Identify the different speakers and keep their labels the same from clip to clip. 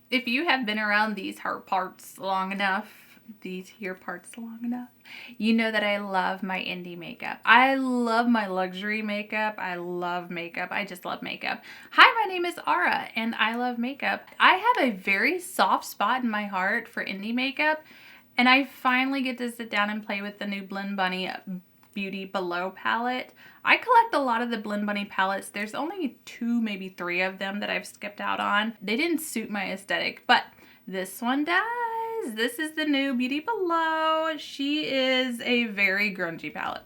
Speaker 1: If you have been around these parts long enough, you know that I love my indie makeup. I love my luxury makeup. I love makeup. I just love makeup. Hi, my name is Aura and I love makeup. I have a very soft spot in my heart for indie makeup, and I finally get to sit down and play with the new Blend Bunny Beauty Below palette. I collect a lot of the Blend Bunny palettes. There's only 2, maybe 3 of them that I've skipped out on. They didn't suit my aesthetic, but this one does. This is the new Beauty Below. She is a very grungy palette.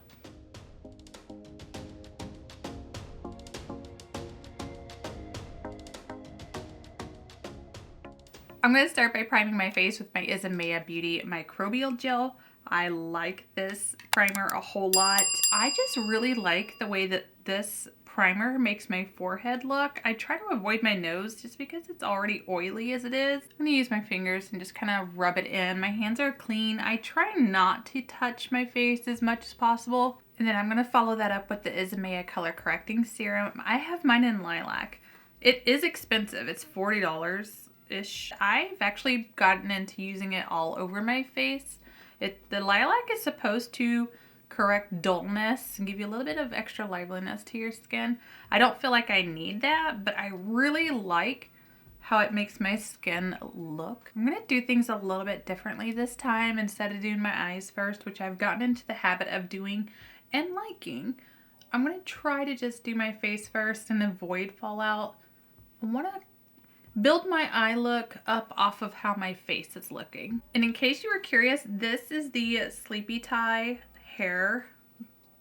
Speaker 1: I'm going to start by priming my face with my Isomea Beauty Microbial Gel. I like this primer a whole lot. I just really like the way that this primer makes my forehead look. I try to avoid my nose just because it's already oily as it is. I'm gonna use my fingers and just kind of rub it in. My hands are clean. I try not to touch my face as much as possible. And then I'm gonna follow that up with the Isomea Color Correcting Serum. I have mine in lilac. It is expensive. It's $40-ish. I've actually gotten into using it all over my face. The lilac is supposed to correct dullness and give you a little bit of extra liveliness to your skin. I don't feel like I need that, but I really like how it makes my skin look. I'm gonna do things a little bit differently this time. Instead of doing my eyes first, which I've gotten into the habit of doing and liking, I'm gonna try to just do my face first and avoid fallout. I wanna build my eye look up off of how my face is looking. And in case you were curious, this is the Sleepy Tie hair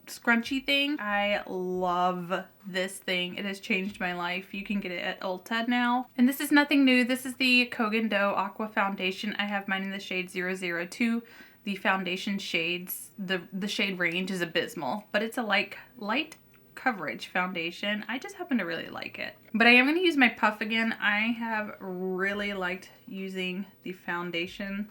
Speaker 1: scrunchy thing. I love this thing. It has changed my life. You can get it at Ulta now. And this is nothing new. This is the Kogan Dough Aqua Foundation. I have mine in the shade 002. The foundation shades, the shade range is abysmal, but it's a light coverage foundation. I just happen to really like it. But I am going to use my puff again. I have really liked using the foundation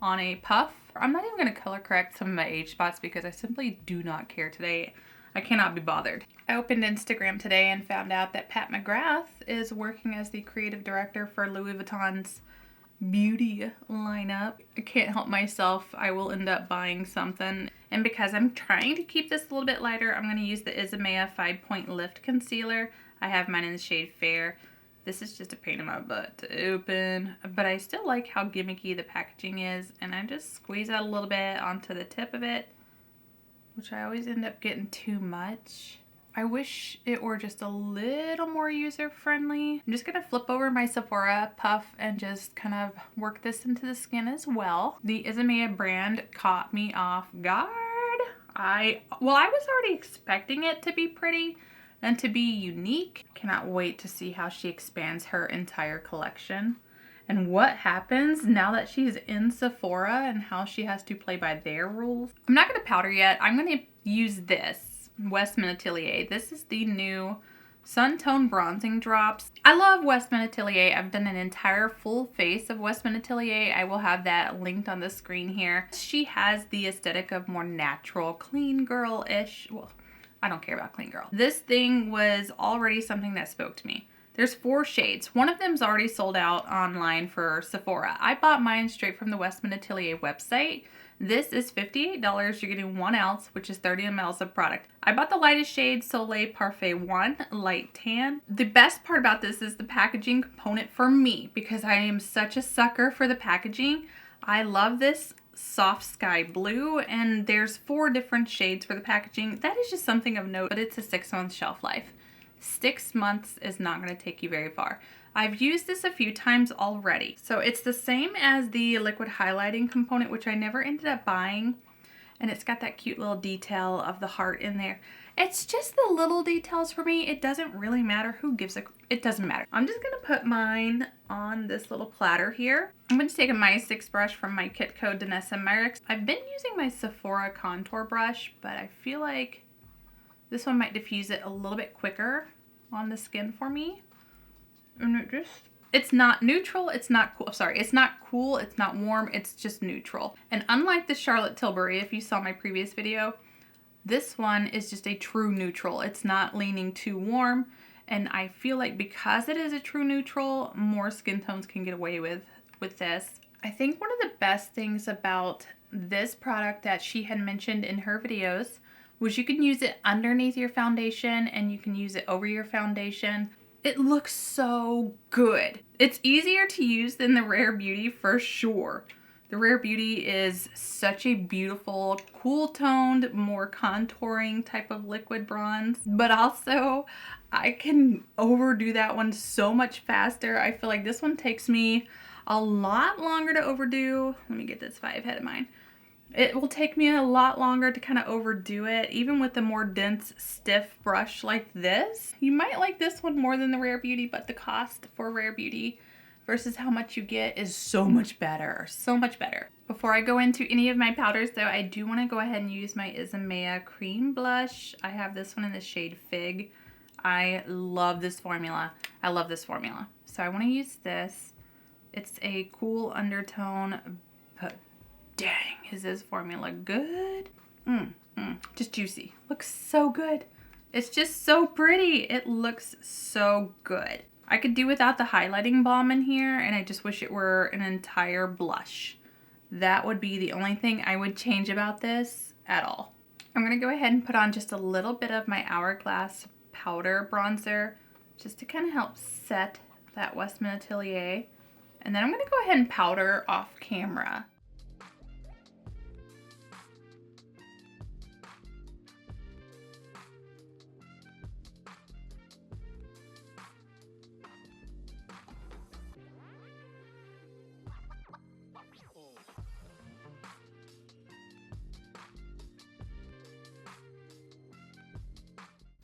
Speaker 1: on a puff. I'm not even going to color correct some of my age spots because I simply do not care today. I cannot be bothered. I opened Instagram today and found out that Pat McGrath is working as the creative director for Louis Vuitton's beauty lineup. I can't help myself. I will end up buying something. And because I'm trying to keep this a little bit lighter, I'm going to use the Isomea 5-Point Lift Concealer. I have mine in the shade Fair. This is just a pain in my butt to open, but I still like how gimmicky the packaging is, and I just squeeze out a little bit onto the tip of it, which I always end up getting too much. I wish it were just a little more user-friendly. I'm just gonna flip over my Sephora puff and just kind of work this into the skin as well. The Isomea brand caught me off guard. I was already expecting it to be pretty and to be unique. Cannot wait to see how she expands her entire collection and what happens now that she's in Sephora and how she has to play by their rules. I'm not gonna powder yet. I'm gonna use this Westman Atelier. This is the new Sun Tone Bronzing Drops. I love Westman Atelier. I've done an entire full face of Westman Atelier. I will have that linked on the screen here. She has the aesthetic of more natural, clean girl-ish. Well, I don't care about clean girl. This thing was already something that spoke to me. There's 4 shades. One of them's already sold out online for Sephora. I bought mine straight from the Westman Atelier website. This is $58. You're getting 1 ounce, which is 30 ml of product. I bought the lightest shade, Soleil Parfait 1, Light Tan. The best part about this is the packaging component for me, because I am such a sucker for the packaging. I love this soft sky blue, and there's 4 different shades for the packaging. That is just something of note, but it's a 6-month shelf life. 6 months is not going to take you very far. I've used this a few times already. So it's the same as the liquid highlighting component, which I never ended up buying. And it's got that cute little detail of the heart in there. It's just the little details for me. It doesn't really matter who gives it doesn't matter. I'm just gonna put mine on this little platter here. I'm going to take a My 6 brush from my Kit Code Danessa Myricks. I've been using my Sephora contour brush, but I feel like this one might diffuse it a little bit quicker on the skin for me. And it's not neutral, it's not cool. Sorry, it's not cool, it's not warm, it's just neutral. And unlike the Charlotte Tilbury, if you saw my previous video, this one is just a true neutral. It's not leaning too warm, And I feel like because it is a true neutral, more skin tones can get away with this. I think one of the best things about this product that she had mentioned in her videos was you can use it underneath your foundation and you can use it over your foundation. It looks so good. It's easier to use than the Rare Beauty for sure. The Rare Beauty is such a beautiful, cool toned, more contouring type of liquid bronze, but also I can overdo that one so much faster. I feel like this one takes me a lot longer to overdo. Let me get this 5 head of mine. It will take me a lot longer to kind of overdo it, even with a more dense, stiff brush like this. You might like this one more than the Rare Beauty, but the cost for Rare Beauty versus how much you get is so much better, so much better. Before I go into any of my powders though, I do want to go ahead and use my Isamaya cream blush. I have this one in the shade Fig. I love this formula. I love this formula. So I want to use this. It's a cool undertone, but dang, is this formula good? Just juicy. Looks so good. It's just so pretty. It looks so good. I could do without the highlighting balm in here, and I just wish it were an entire blush. That would be the only thing I would change about this at all. I'm gonna go ahead and put on just a little bit of my Hourglass powder bronzer just to kind of help set that Westman Atelier. And then I'm gonna go ahead and powder off camera.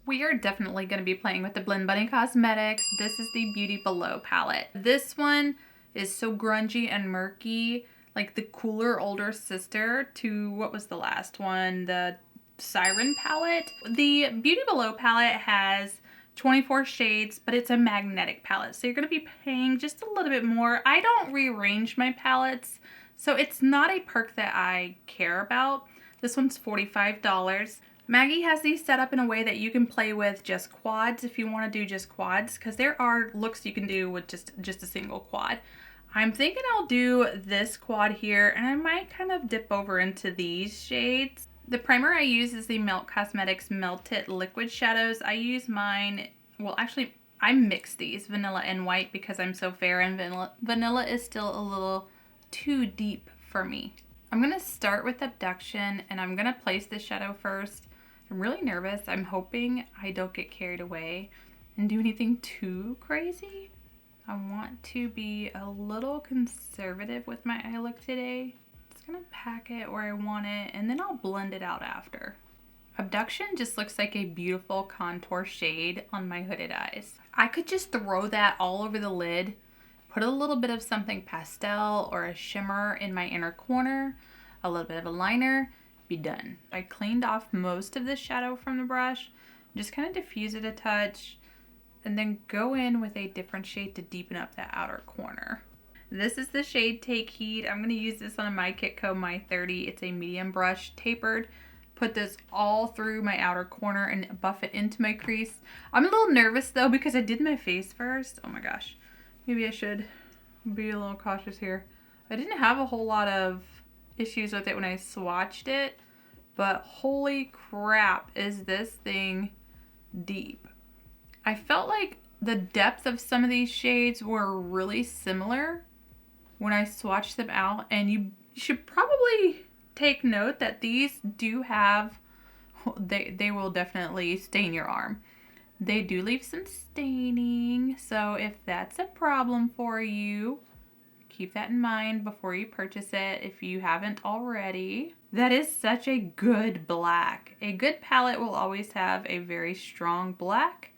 Speaker 1: We are definitely going to be playing with the Blend Bunny Cosmetics. This is the Beauty Below palette. This one is so grungy and murky, like the cooler older sister to, what was the last one? The Siren palette. The Beauty Below palette has 24 shades, but it's a magnetic palette. So you're going to be paying just a little bit more. I don't rearrange my palettes, so it's not a perk that I care about. This one's $45. Maggie has these set up in a way that you can play with just quads if you want to do just quads, because there are looks you can do with just a single quad. I'm thinking I'll do this quad here, and I might kind of dip over into these shades. The primer I use is the Melt Cosmetics Melted Liquid Shadows. I use mine, well actually I mix these, vanilla and white, because I'm so fair, and vanilla is still a little too deep for me. I'm going to start with Abduction, and I'm going to place the shadow first. I'm really nervous. I'm hoping I don't get carried away and do anything too crazy. I want to be a little conservative with my eye look today. Just gonna pack it where I want it, and then I'll blend it out after. Abduction just looks like a beautiful contour shade on my hooded eyes. I could just throw that all over the lid, put a little bit of something pastel or a shimmer in my inner corner, a little bit of a liner, be done. I cleaned off most of the shadow from the brush, just kind of diffuse it a touch, and then go in with a different shade to deepen up that outer corner. This is the shade Take Heed. I'm going to use this on a My Kitco My 30. It's a medium brush, tapered. Put this all through my outer corner and buff it into my crease. I'm a little nervous though because I did my face first. Oh my gosh. Maybe I should be a little cautious here. I didn't have a whole lot of issues with it when I swatched it, but holy crap, is this thing deep. I felt like the depth of some of these shades were really similar when I swatched them out, and you should probably take note that these do have, they will definitely stain your arm. They do leave some staining, so if that's a problem for you, keep that in mind before you purchase it if you haven't already. That is such a good black. A good palette will always have a very strong black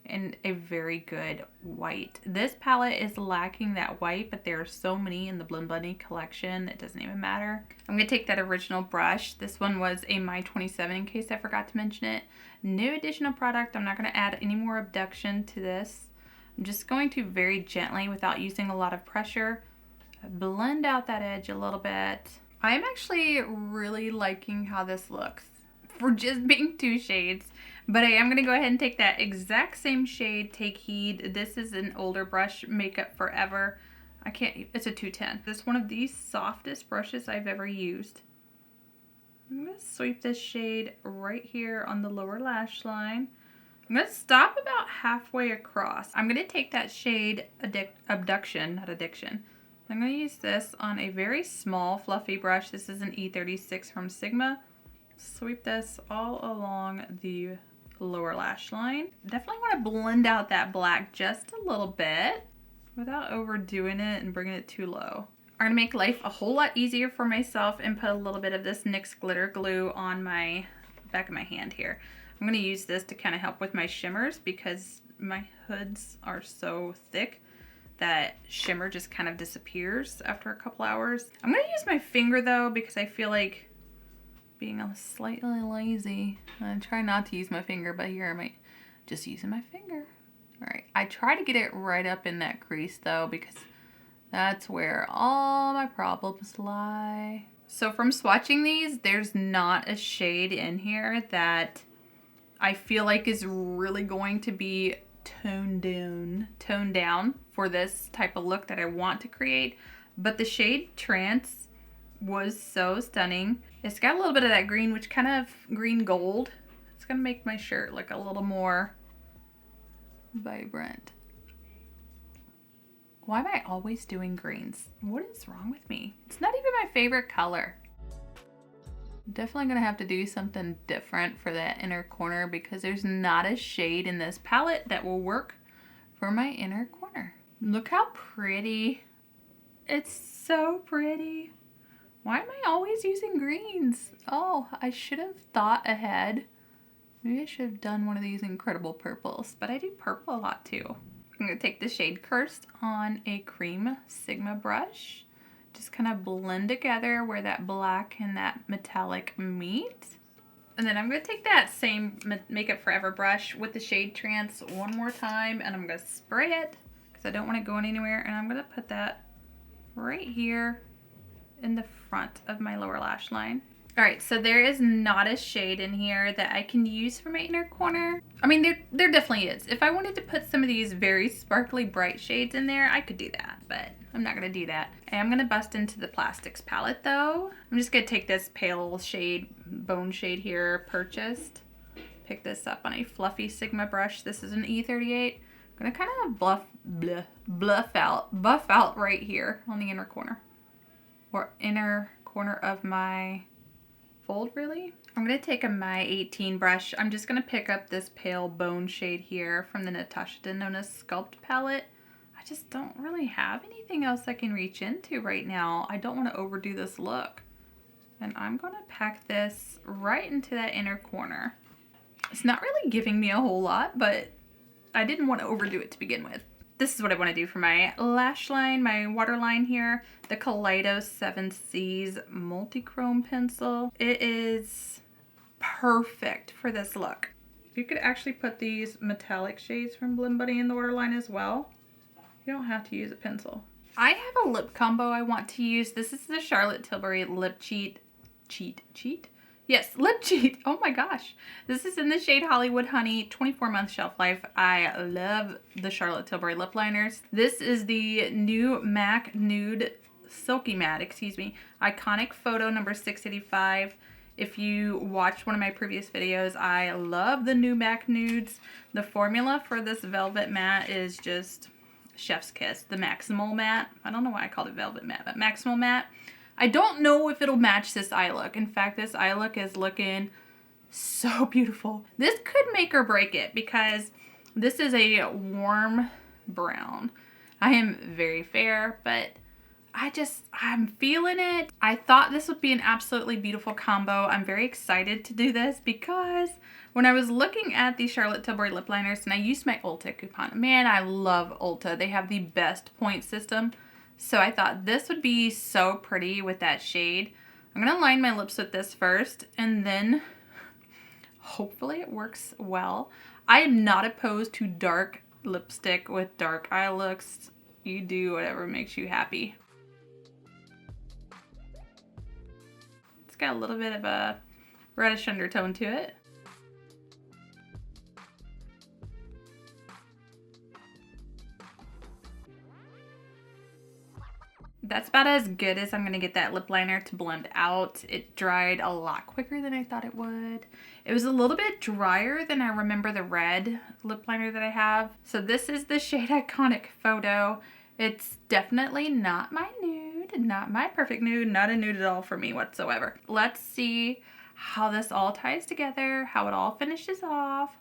Speaker 1: and a very good white. This palette is lacking that white, but there are so many in the Blend Bunny collection, it doesn't even matter. I'm going to take that original brush. This one was a My 27 in case I forgot to mention it. No additional product. I'm not going to add any more Abduction to this. I'm just going to very gently, without using a lot of pressure, blend out that edge a little bit. I'm actually really liking how this looks for just being two shades, But I am going to go ahead and take that exact same shade, Take Heed. This is an older brush, Makeup Forever. It's a 210. This is one of the softest brushes I've ever used. I'm going to sweep this shade right here on the lower lash line. I'm going to stop about halfway across. I'm going to take that shade Abduction, not Addiction. I'm going to use this on a very small fluffy brush. This is an E36 from Sigma. Sweep this all along the lower lash line. Definitely want to blend out that black just a little bit without overdoing it and bringing it too low. I'm going to make life a whole lot easier for myself and put a little bit of this NYX glitter glue on my back of my hand here. I'm going to use this to kind of help with my shimmers because my hoods are so thick that shimmer just kind of disappears after a couple hours. I'm going to use my finger though because I feel like being slightly lazy. I try not to use my finger, but here I might just using my finger. All right, I try to get it right up in that crease though because that's where all my problems lie. So from swatching these, there's not a shade in here that I feel like is really going to be toned down for this type of look that I want to create. But the shade Trance was so stunning. It's got a little bit of that green, which kind of green gold. It's gonna make my shirt look a little more vibrant. Why am I always doing greens? What is wrong with me? It's not even my favorite color. Definitely gonna have to do something different for that inner corner because there's not a shade in this palette that will work for my inner corner. Look how pretty. It's so pretty. Why am I always using greens? Oh, I should have thought ahead. Maybe I should have done one of these incredible purples, but I do purple a lot too. I'm gonna take the shade Cursed on a cream Sigma brush. Just kind of blend together where that black and that metallic meet. And then I'm gonna take that same Makeup Forever brush with the shade Trance one more time and I'm gonna spray it because I don't want it going anywhere. And I'm gonna put that right here in the front of my lower lash line. All right, so there is not a shade in here that I can use for my inner corner. I mean, there definitely is. If I wanted to put some of these very sparkly bright shades in there, I could do that, but I'm not gonna do that. I am gonna bust into the Plastics palette though. I'm just gonna take this pale shade, bone shade here, Purchased. Pick this up on a fluffy Sigma brush. This is an E38. I'm gonna kind of buff out right here on the inner corner. Or inner corner of my fold, really. I'm gonna take a My 18 brush. I'm just gonna pick up this pale bone shade here from the Natasha Denona Sculpt palette. I just don't really have anything else I can reach into right now. I don't want to overdo this look. And I'm gonna pack this right into that inner corner. It's not really giving me a whole lot, but I didn't want to overdo it to begin with. This is what I want to do for my lash line, my waterline here. The Kaleido 7 Seas Multichrome Pencil. It is perfect for this look. You could actually put these metallic shades from Blend Buddy in the waterline as well. You don't have to use a pencil. I have a lip combo I want to use. This is the Charlotte Tilbury Lip Cheat. Yes, Lip Cheat. Oh my gosh. This is in the shade Hollywood Honey, 24-month shelf life. I love the Charlotte Tilbury lip liners. This is the new MAC Nude Silky Matte, Iconic Photo number 685. If you watched one of my previous videos, I love the new MAC Nudes. The formula for this velvet matte is just chef's kiss. The Maximal Matte. I don't know why I called it velvet matte, but Maximal Matte. I don't know if it'll match this eye look. In fact, this eye look is looking so beautiful. This could make or break it because this is a warm brown. I am very fair, but I'm feeling it. I thought this would be an absolutely beautiful combo. I'm very excited to do this because when I was looking at the Charlotte Tilbury lip liners and I used my Ulta coupon, man, I love Ulta. They have the best point system. So I thought this would be so pretty with that shade. I'm gonna line my lips with this first and then hopefully it works well. I am not opposed to dark lipstick with dark eye looks. You do whatever makes you happy. It's got a little bit of a reddish undertone to it. that's about as good as I'm gonna get that lip liner to blend out. It dried a lot quicker than I thought it would. It was a little bit drier than I remember the red lip liner that I have. So this is the shade Iconic Photo. It's definitely not my nude, not my perfect nude, not a nude at all for me whatsoever. Let's see how this all ties together, how it all finishes off.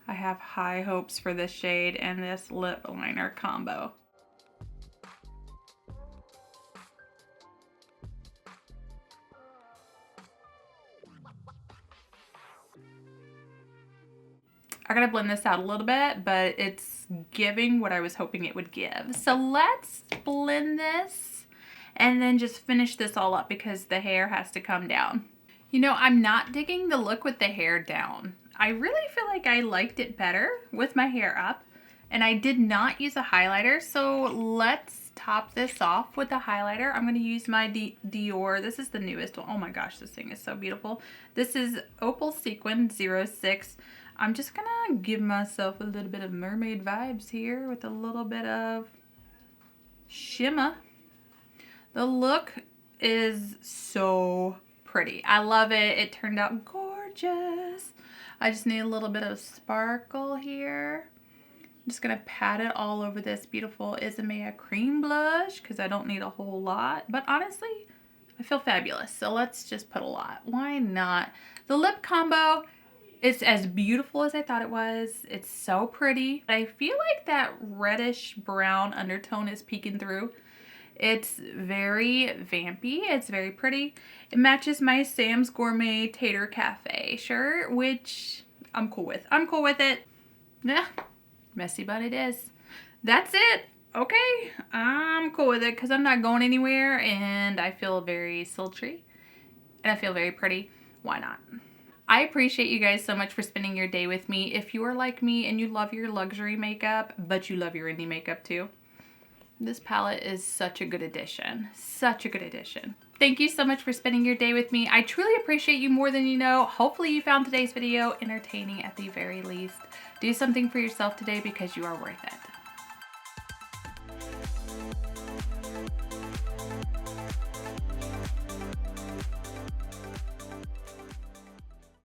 Speaker 1: I have high hopes for this shade and this lip liner combo. I gotta blend this out a little bit, but it's giving what I was hoping it would give. So let's blend this and then just finish this all up because the hair has to come down. You know, I'm not digging the look with the hair down. I really feel like I liked it better with my hair up, and I did not use a highlighter, so let's top this off with a highlighter. I'm going to use my Dior. This is the newest one. Oh my gosh, this thing is so beautiful. This is Opal Sequin 06. I'm just going to give myself a little bit of mermaid vibes here with a little bit of shimmer. The look is so pretty. I love it. It turned out gorgeous. I just need a little bit of sparkle here. I'm just gonna pat it all over this beautiful Isamaya cream blush because I don't need a whole lot, but honestly, I feel fabulous. So let's just put a lot. Why not? The lip combo, it's as beautiful as I thought it was. It's so pretty. I feel like that reddish brown undertone is peeking through. It's very vampy. It's very pretty. It matches my Sam's Gourmet Tater Cafe shirt, which I'm cool with. I'm cool with it. Yeah, messy but it is. That's it. Okay, I'm cool with it because I'm not going anywhere and I feel very sultry and I feel very pretty. Why not? I appreciate you guys so much for spending your day with me. If you are like me and you love your luxury makeup, but you love your indie makeup too, this palette is such a good addition. Such a good addition. Thank you so much for spending your day with me. I truly appreciate you more than you know. Hopefully you found today's video entertaining at the very least. Do something for yourself today because you are worth it.